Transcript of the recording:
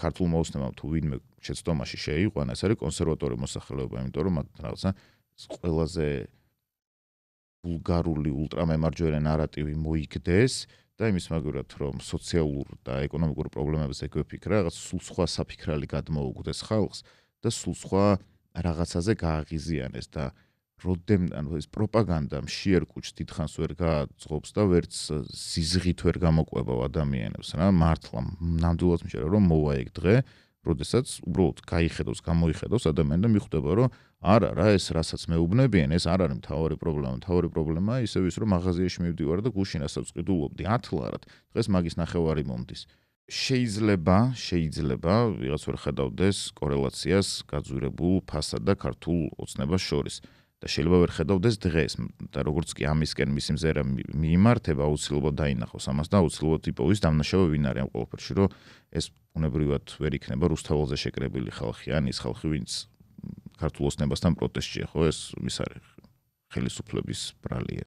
ქართულ მოუსმენამ თუ ვინმე შეცდომაში შეიყვანა, ეს არის კონსერვატორი მოსახლეობა, იმიტომ რომ მათ რაღაცა ყველაზე ვულგარული ულტრამემარჯვენე ნარატივი მოიგდეს და იმის მაგურად რომ სოციალურ და ეკონომიკურ პრობლემებზე გვეფიქრა, რაღაც სულ სხვა საფიქრალი გადმოუგდეს ხალხს და სულ სხვა რაღაცაზე გააღიზიანეს და ეს პროპაგანდა მშიერ კუჭს დიდხანს ვერ გააძღობს და ვერც სიზღით ვერ გამოყვება ადამიანებს რა მართლა ნამდვილად მჯერა რომ მოვა ეგ დღე როდესაც უბრალოდ გაიხედოს გამოიხედოს ადამიანი და მიხვდება რომ არა რა ეს რასაც მეუბნებიან ეს არ არის მთავარი პრობლემაა ისევ ის რომ მაღაზიაში მივდივარ და გუშინ რასაც ვყიდულობდი 10 ლარად დღეს მაგის ნახევარი მომდის შეიძლება ვიღაც ვერ ხედავდეს კორელაციას გაძვირებულ ფასად და ქართულ ოცნებას შორის და შეიძლება ვერ ხედავდეს დღეს და როგორც კი ამისკენ მისი მზერა მიიმართება აუცილებლად დაინახოს ამას და აუცილებლად იპოვის დამნაშავე ვინ არის ამ ყველაფერში რომ ეს უნებრივად ვერ იქნება რუსთაველზე შეკრებილი ხალხი ან ის ხალხი ვინც ქართულ ოცნებასთან პროტესტშია ხო ეს ის არის ხელისუფლების ბრალია